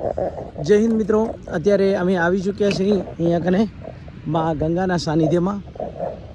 જય હિન્દ મિત્રો, અત્યારે અમે આવી ચૂક્યા છીએ અહીંયા કને મા ગંગાના સાનિધ્યમાં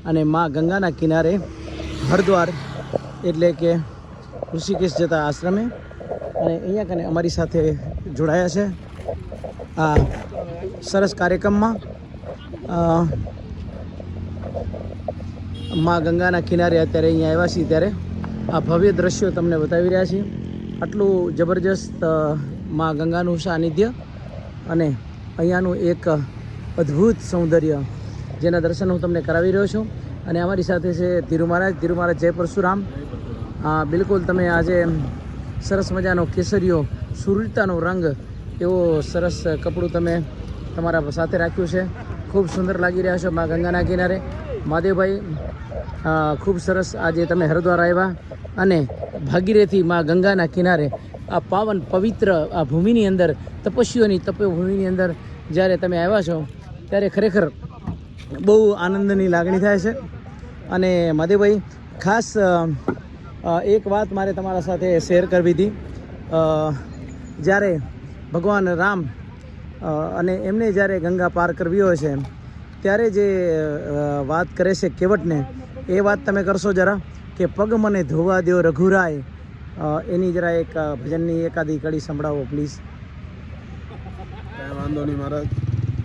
અને મા ગંગાના કિનારે હરિદ્વાર એટલે કે ઋષિકેશ જતા આશ્રમે. અને અહીંયા કને અમારી સાથે જોડાયા છે આ સરસ કાર્યક્રમમાં. મા ગંગાના કિનારે અત્યારે અહીંયા આવ્યા છીએ ત્યારે આ ભવ્ય દ્રશ્યો તમને બતાવી રહ્યા છીએ. આટલું જબરજસ્ત મા ગંગાનું સાનિધ્ય અને અહીંયાનું એક અદ્ભુત સૌંદર્ય જેના દર્શન હું તમને કરાવી રહ્યો છું. અને અમારી સાથે છે તિરુમહારાજ જય પરશુરામ. બિલકુલ તમે આજે સરસ મજાનો કેસરીયો સુરતાનો રંગ એવો સરસ કપડું તમે તમારા સાથે રાખ્યું છે. ખૂબ સુંદર લાગી રહ્યા છો મા ગંગાના કિનારે. મહાદેવભાઈ ખૂબ સરસ આજે તમે હરિદ્વાર આવ્યા અને ભાગીરથી મા ગંગાના કિનારે આ પાવન પવિત્ર આ ભૂમિની અંદર તપસ્વીઓની તપોભૂમિની અંદર જ્યારે તમે આવ્યા છો ત્યારે ખરેખર બહુ આનંદની લાગણી થાય છે. અને મહાદેવભાઈ ખાસ એક વાત મારે તમારા સાથે શેર કરવી હતી. જ્યારે ભગવાન રામ અને એમને જ્યારે ગંગા પાર કરવી હોય છે ત્યારે જે વાત કરે છે કેવટને, એ વાત તમે કરશો જરા કે પગ મને ધોવા દ્યો રઘુરાય. એની જરા એક ભજનની એકાદી કડી સંભળાવો પ્લીઝ. કાંઈ વાંધો નહીં મહારાજ.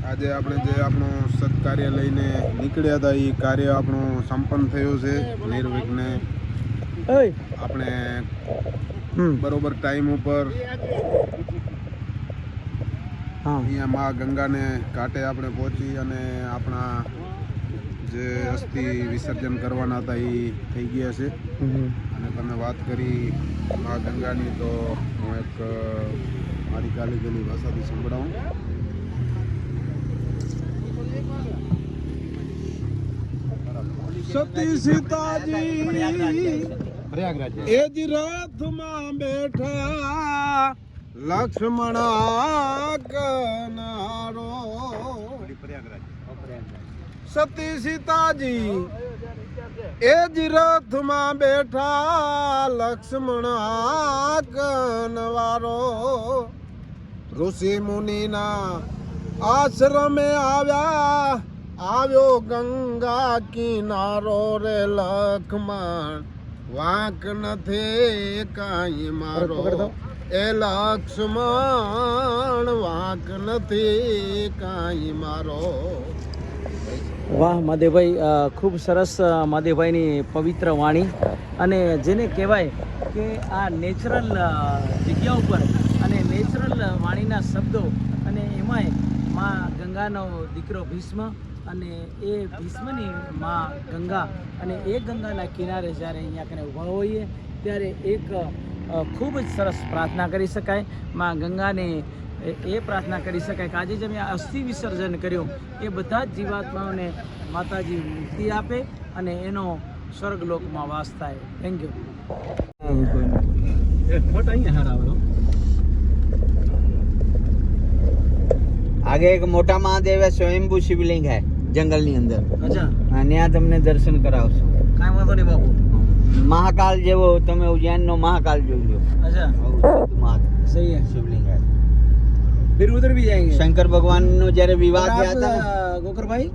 આજે આપણે જે આપણું સત્કાર્ય લઈને નીકળ્યા હતા એ કાર્ય આપણું સંપન્ન થયું છે નિર્વિઘ્ને. આપણે બરોબર ટાઈમ ઉપર અહીંયા મા ગંગાને ઘાટે આપણે પહોંચી અને આપણા જે અસ્થિ વિસર્જન કરવાના હતા એ થઈ ગયા છે. અને તમે વાત કરી મા ગંગાની, તો હું એક મારી કાલીગલી ભાષાથી સંભળાવું. સતી સીતાજી એ જ રથમાં બેઠા લક્ષ્મણ કનારો. સતી સીતાજી એ જ રથમાં બેઠા લક્ષ્મણ કનવારો. ઋષિ મુનિના આશ્રમે આવ્યો ગંગા કિનારો રે લક્ષ્મણ વાંક નથી કાંઈ મારો. એ લક્ષ્મણ વાંક નથી કાંઈ મારો. વાહ મહાદેવભાઈ, ખૂબ સરસ મહાદેવભાઈની પવિત્ર વાણી. અને જેને કહેવાય કે આ નેચરલ જગ્યા ઉપર અને નેચરલ વાણીના શબ્દો, અને એમાંય મા ગંગાનો દીકરો ભીષ્મ અને એ ભીષ્મની મા ગંગા, અને એ ગંગાના કિનારે જ્યારે અહીંયા કને ઊભા હોઈએ ત્યારે એક ખૂબ જ સરસ પ્રાર્થના કરી શકાય. મા ગંગાને એ પ્રાર્થના કરી શકાય કે આજે જે મેં અસ્થિ વિસર્જન કર્યું એ બધા જ જીવાત્માઓને માતાજી મુક્તિ આપે અને એનો સ્વર્ગલોકમાં વાસ થાય. Thank you. आगे एक मोटा महादेव है, स्वयंभू शिवलिंग है जंगल ની અંદર. અચ્છા, ત્યાં તમને દર્શન કરાવશું. કાંઈ વાંધો નહીં બાપુ. મહાકાલ જેવો તમે ઉજ્જૈન નો મહાકાલ જોઈ લો. अच्छा, सही है. शिवलिंग है. फिर उधर भी जाएंगे. शंकर भगवान नो जયારે विवाह और किया आप, था, गोकर भाई,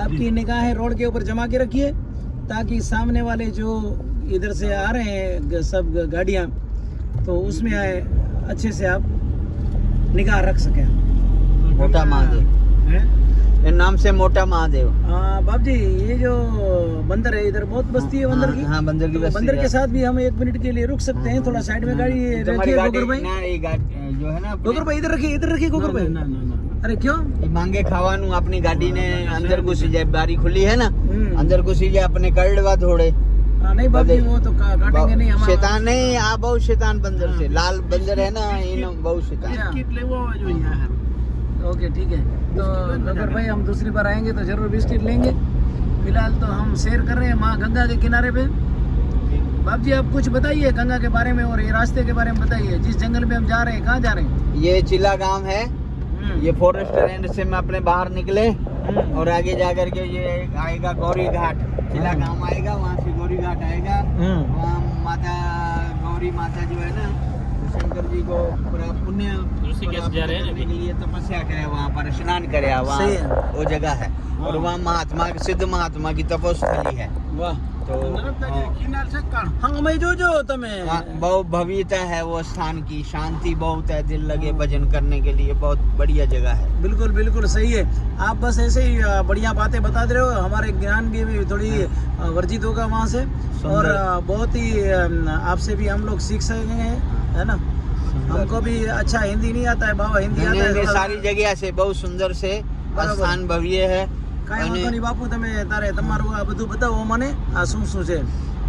आपकी निगाहें रोड के ऊपर जमा के रखिए ताकि सामने वाले जो इधर से आ रहे हैं सब गाड़ियाँ, तो उसमें आए अच्छे से आप निगाह रख सकें. मोटा महादेव ये नाम से मोटा महादेव. हाँ बाप जी, ये जो बंदर है इधर बहुत बस्ती है बंदर की. हाँ, बंदर की बस्ती. बंदर के साथ भी हम 1 मिनट के लिए रुक सकते हैं. थोड़ा साइड में गाड़ी रखिए गोकर भाई. जो है ना गोकर भाई इधर रखिए गोकर भाई. अरे क्यों? માંગે ખાવાનું આપની ગાડીને અંદર ઘુસી જાય. બારી ખુલ્લી है ना, અંદર ઘુસી જાય, अपने કરડવા ધોડે. नहीं बाप जी, वो तो काटेंगे नहीं. हम शैतान नहीं, आ बहुत शैतान बंदर से. लाल बंदर है ना, इन बहुत शैतान. ओके ठीक है. तो गोकर भाई हम दूसरी बार आएंगे तो जरूर बिस्किट लेंगे. फिलहाल तो हम सैर कर रहे हैं माँ गंगा के किनारे पे. बाप जी आप कुछ बताइए गंगा के बारे में और ये रास्ते के बारे में बताइए. जिस जंगल में हम जा रहे हैं, कहाँ जा रहे हैं? ये चिला गांव है. ये फॉरेस्ट रेंज से मैं अपने बाहर निकले और आगे जाकर के ये आएगा गौरी घाट. चिला गांव आएगा, वहाँ से गौरी घाट आएगा. वहाँ माता गौरी माता जो है ना, शंकर जी को पुण्य ऋषिकेश जा रहे हैं करने के लिए तपस्या करे, वहाँ पर स्नान करे, सही है। वहाँ वो जगह है और वहाँ महात्मा सिद्ध महात्मा की तपोस्थली है। वाह तो हाँ मैं जो તમે बहुत भव्यता है वो स्थान की, शांति बहुत है, दिल लगे भजन करने के लिए बहुत बढ़िया जगह है। बिल्कुल बिल्कुल सही है। आप बस ऐसे ही बढ़िया बातें बताते रहो, हमारे ज्ञान भी थोड़ी वर्जित होगा वहाँ से, और बहुत ही आपसे भी हम लोग सीख सकेंगे, है ना। हमको भी अच्छा हिंदी नहीं आता है बाबा, हिंदी आता है थोड़ा। सारी जगह से बहुत सुंदर से स्थान भव्य है। કાંઈ વાંધો નહીં બાપુ, તમે તારે તમારું આ બધું બતાવો મને, આ શું શું છે।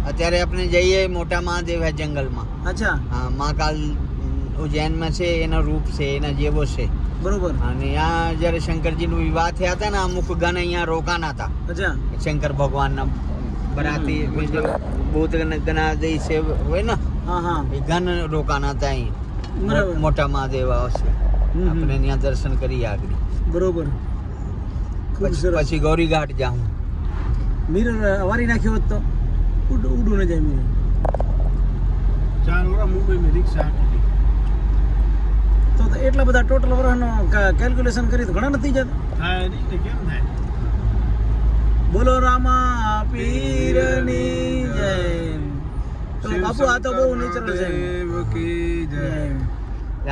અત્યારે આપણે જઈએ મોટા મહાદેવ है જંગલમાં। અચ્છા હા, મહાકાલ ઉજ્જૈનમાં છે, એનો રૂપ છે, એના જેવો છે બરોબર। અને यहाँ જ્યારે શંકરજીનો વિવાહ થયા હતા ને, અમુક ગણ અહીંયા રોકાના હતા। અચ્છા શંકર ભગવાનના બરાતી ભૂત ગણાદેય છે હોય ને, હા હા એ ગણ રોકાના હતા અહીં। બરાબર મોટા મહાદેવ આવશે, આપણે ત્યાં દર્શન કરીએ આગળ। બરોબર ખૂબ સરસ। પછી ગૌરી ઘાટ જાઉં। મિરર વારી નાખ્યો હોત તો ઉડું ન જાય મિરર। 4 વર્ષ મુંબઈમાં રિક્ષા હતી, તો એટલા બધા ટોટલ વર્ષનો કેલ્ક્યુલેશન કરી તો ઘણા નથી જતા। થાય નહીં તો કેમ થાય। બોલો રામા પીરની જય। તો બાપુ આ તો બહુ નેચરલ છે। દેવ કી જય।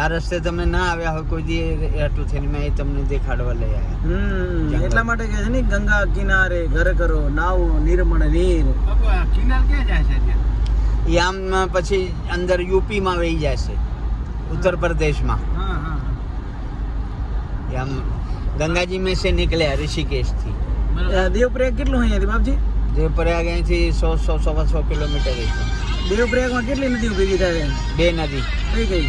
આ રસ્તે તમે ના આવ્યા હોય કોઈ દી એટલું થઈને મેં એ તમને દેખાડવા લઈ આવ્યા। એટલા માટે કહે છે ને, ગંગા કિનારે ઘર કરો, નાવો નિર્મળ નીર। બાપુ આ કિનાર ક્યાં જાય છે ત્યાં? એ આમ પછી અંદર યુપીમાં વહી જાય છે, ઉત્તર પ્રદેશમાં। હા હા એ આમ ગંગાજી में से નીકળ્યા ઋષિકેશથી। દેવપ્રયાગ કેટલું અહીંયાથી બાપજી? દેવપ્રયાગ અહીંથી 100-100 કિલોમીટર છે। દેવપ્રયાગમાં કેટલી નદીઓ ભેગી થાય? 2 નદી, કઈ કઈ?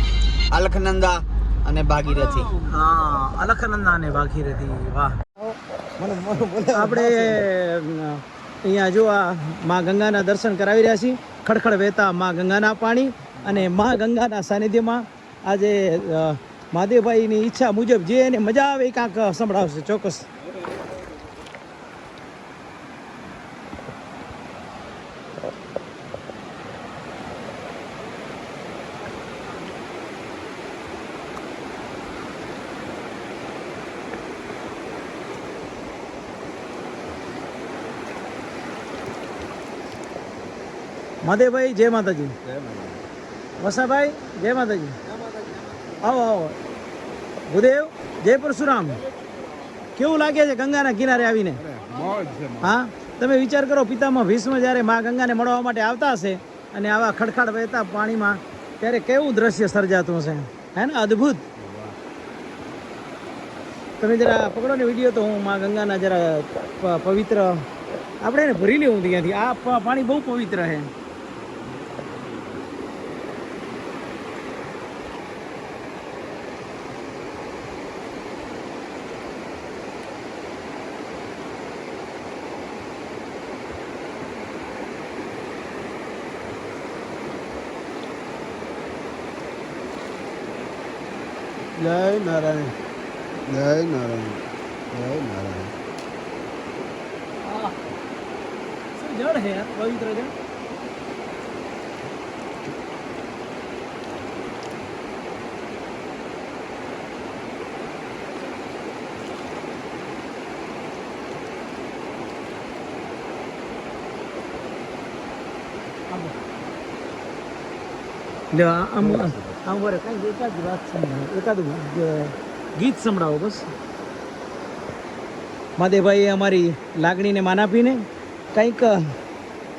અલખનંદા અને ભાગીરથી। હા, અલખનંદા અને ભાગીરથી। વાહ। આપણે અહીંયા જો આ મા ગંગાના દર્શન કરાવી રહ્યા છીએ, ખડખડ વહેતા મા ગંગાના પાણી અને મા ગંગાના સાનિધ્યમાં આજે મહાદેવભાઈની ઈચ્છા મુજબ જે એને મજા આવે એ કાંક સંભળાવશે ચોક્કસ। મહાદેવભાઈ જય માતાજી। વસાભાઈ જય માતાજી। આવો આવો। ભૂદેવ જય પરશુરામ। કેવું લાગે છે ગંગાના કિનારે આવીને? મોજ છે। હા, તમે વિચાર કરો, પિતામહ ભીષ્મ જ્યારે મા ગંગાને મળવા માટે આવતા હશે અને આવા ખડખડ વહેતા પાણીમાં, ત્યારે કેવું દ્રશ્ય સર્જાતું હશે, હે ને? અદ્ભુત। તમે જરા પકડો ને વિડીયો, તો હું મા ગંગાના જરા પવિત્ર આપણે એને ભરી લેવું ત્યાંથી। આ પાણી બહુ પવિત્ર છે। જય નારાયણ, જય નારાયણ, જય નારાયણ। શું જળ છે યાર, પવિત્ર જળ। આમ બોરે કાંઈ એકાદ વાત સંભળાવો, એકાદ ગીત સંભળાવો બસ। મહાદેવભાઈએ અમારી લાગણીને માન આપીને કંઈક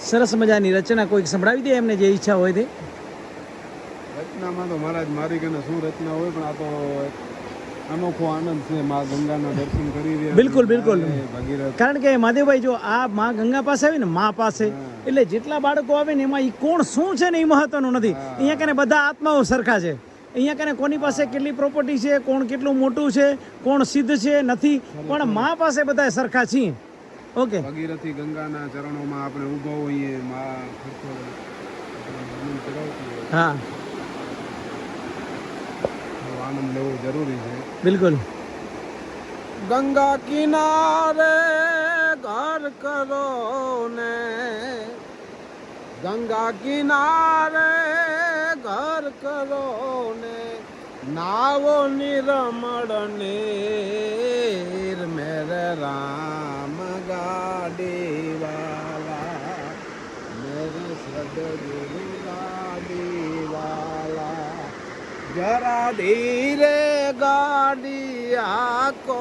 સરસ મજાની રચના કોઈક સંભળાવી દે એમને, જે ઈચ્છા હોય તે। રચનામાં તો મહારાજ મારી કને શું રચના હોય, પણ આ તો અનોખો આનંદ છે મા ગંગાના દર્શન કરી રહ્યા। બિલકુલ બિલકુલ, ભગીરથ કારણ કે મહાદેવભાઈ જો આ મા ગંગા પાસે આવે ને, મા પાસે, એટલે જેટલા બાળકો આવે ને એમાં એ કોણ શું છે ને એ મહત્વનું નથી। અહીંયા કને બધા આત્માઓ સરખા છે। અહીંયા કને કોની પાસે કેટલી પ્રોપર્ટી છે, કોણ કેટલું મોટું છે, કોણ સિદ્ધ છે નથી, પણ મા પાસે બધા સરખા છીએ। ઓકે, ભગીરથી ગંગાના ચરણોમાં આપણે ઊભા હોઈએ, મા હા આનંદ લેવો જરૂરી છે। બિલકુલ। ગંગા કિનારે ઘર કરો ને, ગંગા કિનારે ઘર કરો ને, નાવો નિરમળ નીર મેરે રામ ગાડી વાલા મેરે સદગુરુ ગાડી વાલા જરા ધીરે ગાડી આકો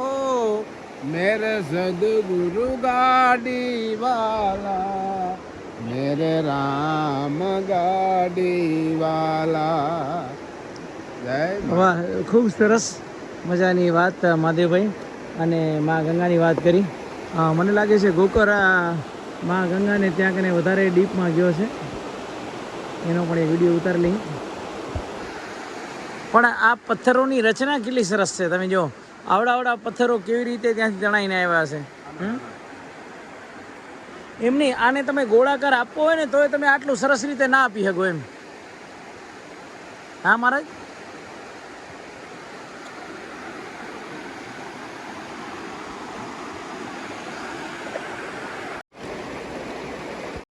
मेरे सदगुरु गाड़ी वाला मेरे राम गाड़ी वाला जय વાહ, ખૂબ સરસ મજાની વાત મહાદેવભાઈ અને મા ગંગાની વાત કરી. મને લાગે છે ગોકર આ મા ગંગાને ત્યાં કને વધારે ડીપમાં ગયો છે, એનો પણ એક વિડીયો ઉતારી લઈ. પણ આ પથ્થરોની રચના કેટલી સરસ છે, તમે જો આવડા પથ્થરો કેવી રીતે ત્યાંથી તણાઈને આવ્યા છે. એમ નહીં, આને તમે ગોળાકાર આપવો હોય ને તોય તમે આટલું સરસ રીતે ના આપી શકો એમ. હા મહારાજ.